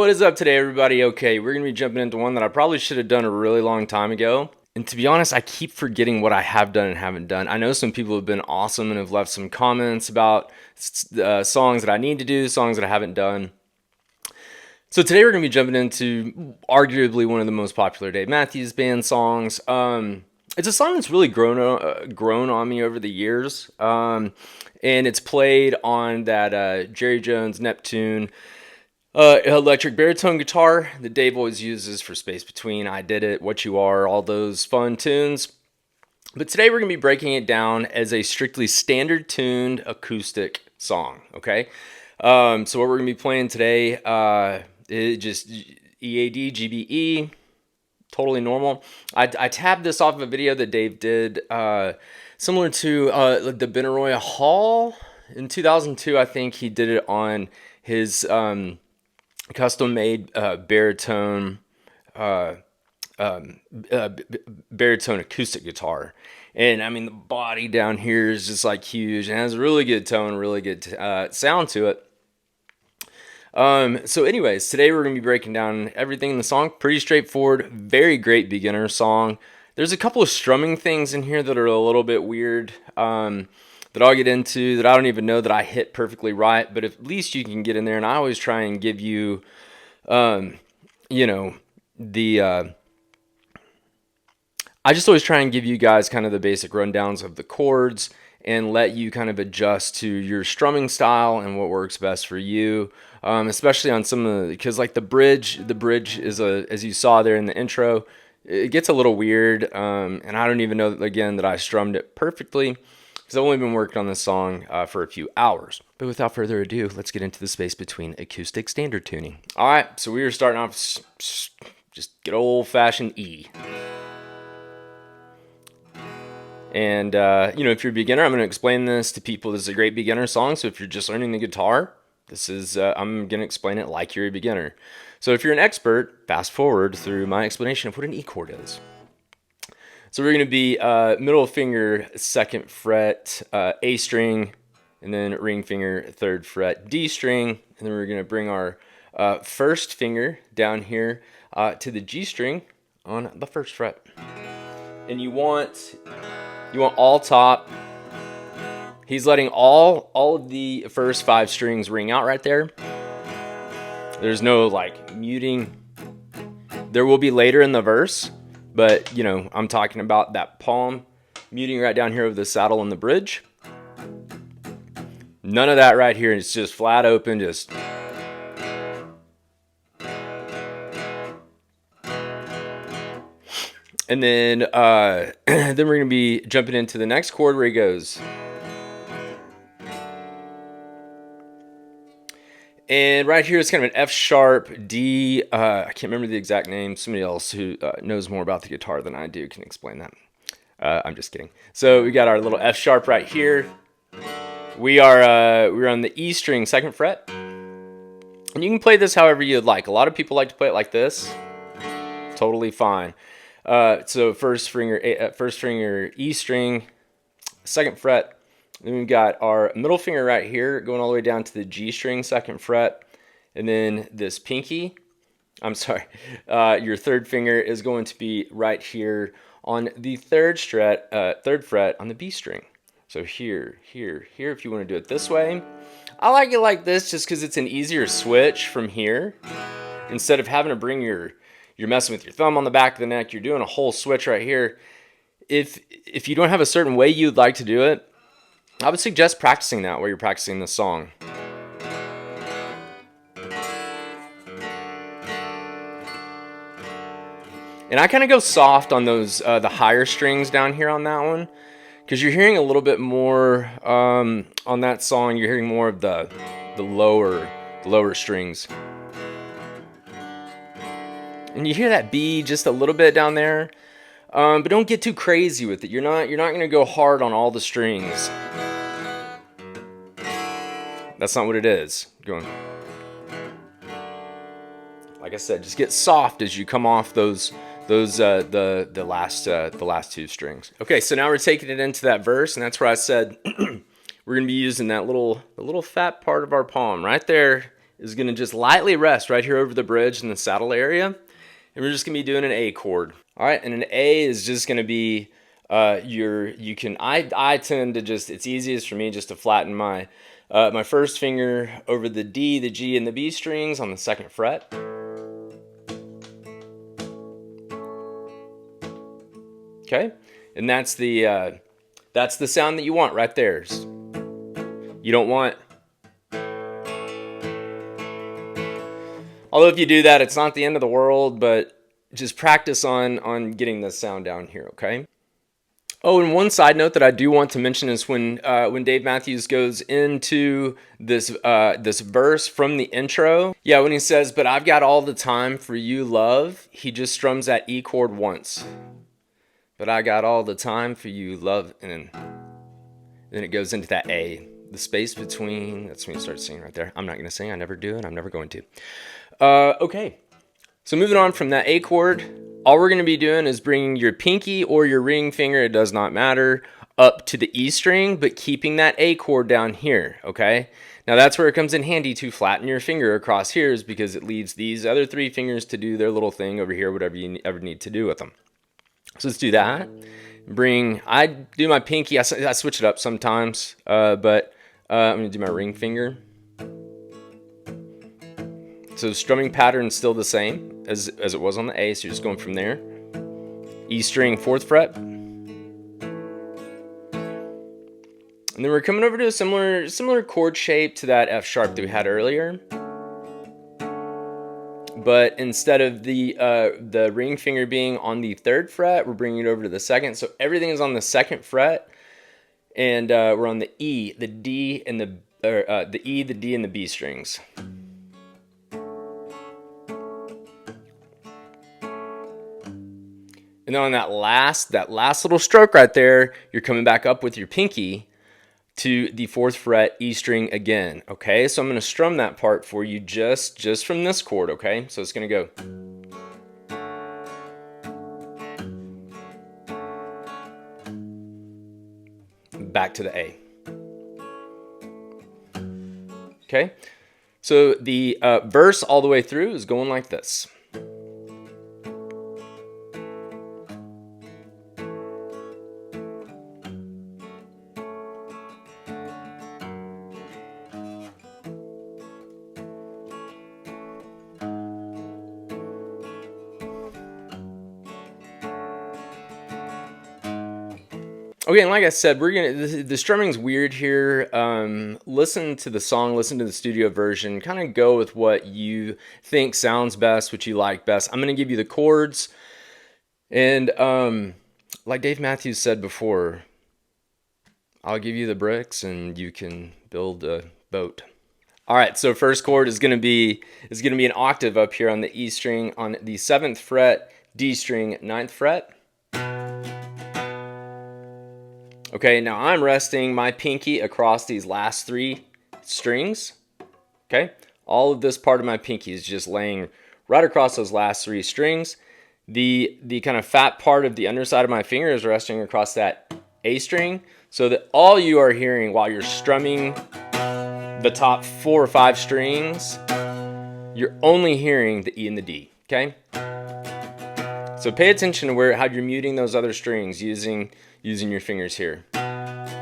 What is up today, everybody? Okay, we're going to be jumping into one that I probably should have done a really long time ago. And to be honest, I keep forgetting what I have done and haven't done. I know some people have been awesome and have left some comments about songs that I need to do, songs that I haven't done. So today we're going to be jumping into arguably one of the most popular Dave Matthews Band songs. It's a song that's really grown on me over the years. And it's played on that Jerry Jones Neptune electric baritone guitar that Dave always uses for Space Between, I Did It, What You Are, all those fun tunes. But today we're going to be breaking it down as a strictly standard tuned acoustic song, okay? So what we're going to be playing today is just EAD, GBE, totally normal. I tabbed this off of a video that Dave did similar to the Benaroya Hall in 2002. I think he did it on his custom-made baritone acoustic guitar. And I mean, the body down here is just like huge and has a really good tone, really good sound to it. So anyways, today we're going to be breaking down everything in the song. Pretty straightforward, very great beginner song. There's a couple of strumming things in here that are a little bit weird that I'll get into, that I don't even know that I hit perfectly right, but at least you can get in there. And I always try and give you, I just always try and give you guys kind of the basic rundowns of the chords and let you kind of adjust to your strumming style and what works best for you. Especially on some of the, because like the bridge is as you saw there in the intro, it gets a little weird. And I don't even know again that I strummed it perfectly, because I've only been working on this song for a few hours. But without further ado, let's get into the Space Between acoustic standard tuning. All right, so we are starting off just good old-fashioned E. And, if you're a beginner, I'm going to explain this to people. This is a great beginner song, so if you're just learning the guitar, this is I'm going to explain it like you're a beginner. So if you're an expert, fast forward through my explanation of what an E chord is. So we're going to be middle finger, 2nd fret, A string, and then ring finger, 3rd fret, D string, and then we're going to bring our 1st finger down here to the G string on the 1st fret. And you want all top. He's letting all of the first 5 strings ring out right there. There's no like muting. There will be later in the verse, but I'm talking about that palm muting right down here over the saddle and the bridge. None of that right here. It's just flat open, just. And then then we're going to be jumping into the next chord where he goes. And right here it's kind of an F sharp, D. I can't remember the exact name. Somebody else who knows more about the guitar than I do can explain that. I'm just kidding. So we got our little F sharp right here. We're on the E string, 2nd fret. And you can play this however you'd like. A lot of people like to play it like this. Totally fine. So first finger E string, 2nd fret. Then we've got our middle finger right here going all the way down to the G string, 2nd fret. And then this pinky, your 3rd finger is going to be right here on the 3rd fret on the B string. So here, if you want to do it this way. I like it like this just because it's an easier switch from here. Instead of having to bring you're messing with your thumb on the back of the neck, you're doing a whole switch right here. If you don't have a certain way you'd like to do it, I would suggest practicing that while you're practicing this song. And I kind of go soft on those the higher strings down here on that one, because you're hearing a little bit more on that song. You're hearing more of the lower strings. And you hear that B just a little bit down there, but don't get too crazy with it. You're not going to go hard on all the strings. That's not what it is. Going, like I said, just get soft as you come off the last 2 strings. Okay, so now we're taking it into that verse, and that's where I said we're going to be using that little fat part of our palm right there is going to just lightly rest right here over the bridge in the saddle area. And we're just going to be doing an A chord. All right, and an A is just going to be I tend to just, it's easiest for me just to flatten my my first finger over the D, the G, and the B strings on the 2nd fret. Okay, and that's the sound that you want right there. You don't want, although if you do that, it's not the end of the world, but just practice on getting this sound down here, okay? Oh, and one side note that I do want to mention is when Dave Matthews goes into this verse from the intro, yeah, when he says, "But I've got all the time for you, love," he just strums that E chord once. But I got all the time for you, love, and then it goes into that A, the space between. That's when you start singing right there. I'm not going to sing. I never do, and I'm never going to. Okay, so moving on from that A chord. All we're going to be doing is bringing your pinky or your ring finger, it does not matter, up to the E string, but keeping that A chord down here, okay? Now that's where it comes in handy to flatten your finger across here, is because it leaves these other 3 fingers to do their little thing over here, whatever you ever need to do with them. So let's do that. I do my pinky, I switch it up sometimes, but I'm going to do my ring finger. So strumming pattern is still the same as it was on the A, so you're just going from there. E string, 4th fret. And then we're coming over to a similar chord shape to that F sharp that we had earlier. But instead of the ring finger being on the 3rd fret, we're bringing it over to the 2nd. So everything is on the 2nd fret, and we're on the E, the D, and the E, the D, and the B strings. And then on that last little stroke right there, you're coming back up with your pinky to the 4th fret E string again, okay? So I'm going to strum that part for you just from this chord, okay? So it's going to go. Back to the A. Okay? So the verse all the way through is going like this. Okay, and like I said, the strumming's weird here. Listen to the song, listen to the studio version, kind of go with what you think sounds best, what you like best. I'm going to give you the chords, and like Dave Matthews said before, I'll give you the bricks and you can build a boat. All right, so first chord is going to be an octave up here on the E string on the 7th fret, D string, 9th fret. Okay, now I'm resting my pinky across these last 3 strings. Okay, all of this part of my pinky is just laying right across those last 3 strings. The kind of fat part of the underside of my finger is resting across that A string, so that all you are hearing while you're strumming the top 4 or 5 strings, you're only hearing the E and the D, okay? So pay attention to how you're muting those other strings using your fingers here. Then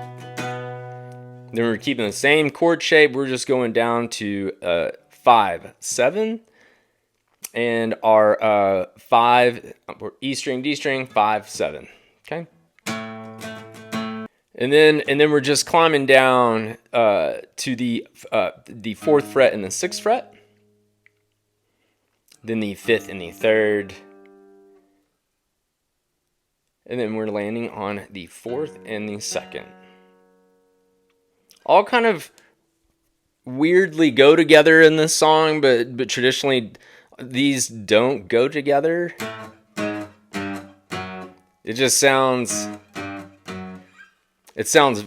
we're keeping the same chord shape. We're just going down to 5, 7, and our 5 E string, D string, 5, 7. Okay. And then we're just climbing down to the 4th fret and the 6th fret. Then the 5th and the 3rd. And then we're landing on the 4th and the 2nd. All kind of weirdly go together in this song, but traditionally these don't go together. It just sounds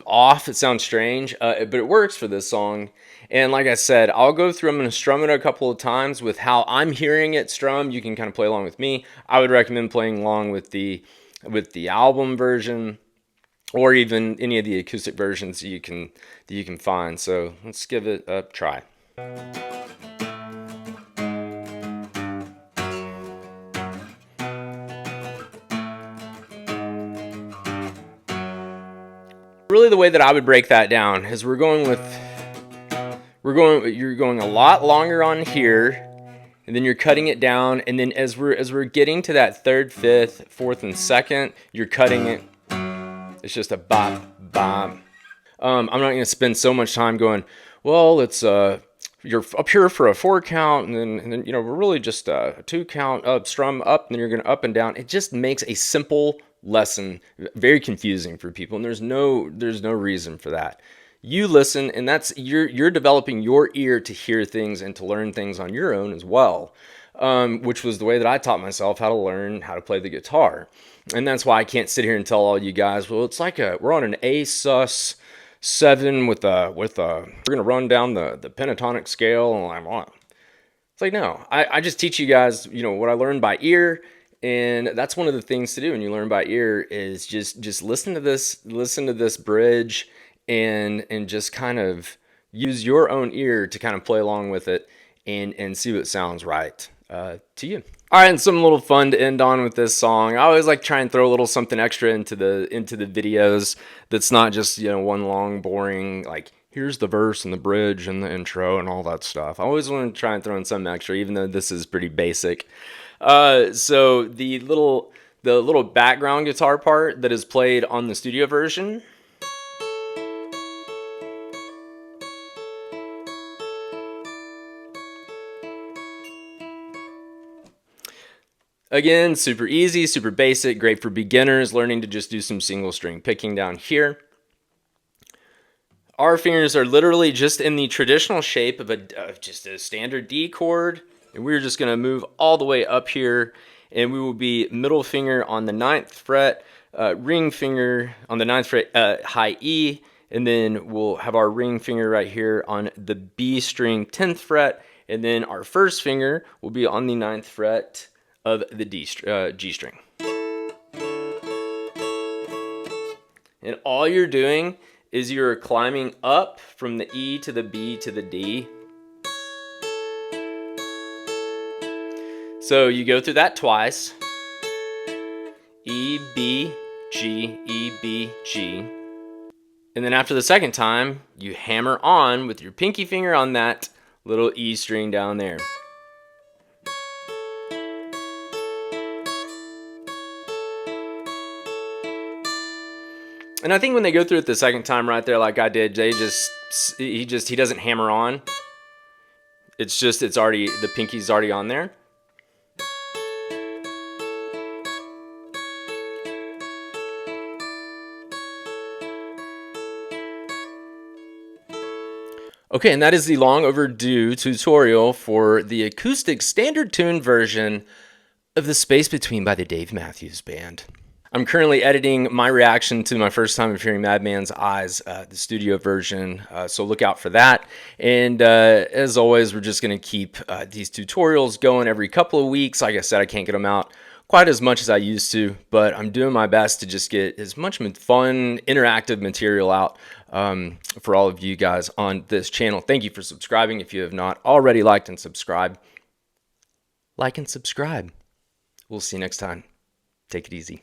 off, it sounds strange, but it works for this song. And like I said, I'll go through, I'm going to strum it a couple of times with how I'm hearing it strummed. You can kind of play along with me. I would recommend playing along with the album version, or even any of the acoustic versions that you can find. So let's give it a try. Really, the way that I would break that down is you're going a lot longer on here, and then you're cutting it down, and then as we're getting to that third, fifth, fourth, and second, you're cutting it. It's just a bop, bop. I'm not going to spend so much time going, well, it's you're up here for a 4 count, and then we're really just a 2 count up, strum up, and then you're going to up and down. It just makes a simple lesson very confusing for people, and there's no reason for that. You listen, and that's you're developing your ear to hear things and to learn things on your own as well, which was the way that I taught myself how to learn how to play the guitar. And that's why I can't sit here and tell all you guys, well, it's like we're on an A sus 7 with we're gonna run down the pentatonic scale, and I'm on. It's like, no, I just teach you guys, what I learned by ear. And that's one of the things to do when you learn by ear is just listen to this bridge and just kind of use your own ear to kind of play along with it and see what sounds right to you. All right, and some little fun to end on with this song. I always like try and throw a little something extra into the videos that's not just one long boring like here's the verse and the bridge and the intro and all that stuff. I always want to try and throw in something extra, even though this is pretty basic. So the little background guitar part that is played on the studio version. Again, super easy, super basic, great for beginners, learning to just do some single string picking down here. Our fingers are literally just in the traditional shape of just a standard D chord, and we're just gonna move all the way up here, and we will be middle finger on the 9th fret, ring finger on the 9th fret, high E, and then we'll have our ring finger right here on the B string 10th fret, and then our first finger will be on the 9th fret of the G string. And all you're doing is you're climbing up from the E to the B to the D. So you go through that twice. E, B, G, E, B, G. And then after the second time, you hammer on with your pinky finger on that little E string down there. And I think when they go through it the second time right there like I did, he doesn't hammer on. It's already, the pinky's already on there. Okay, and that is the long overdue tutorial for the acoustic standard tune version of The Space Between by the Dave Matthews Band. I'm currently editing my reaction to my first time of hearing Madman's Eyes, the studio version, so look out for that. And as always, we're just going to keep these tutorials going every couple of weeks. Like I said, I can't get them out quite as much as I used to, but I'm doing my best to just get as much fun, interactive material out for all of you guys on this channel. Thank you for subscribing. If you have not already liked and subscribed, like and subscribe. We'll see you next time. Take it easy.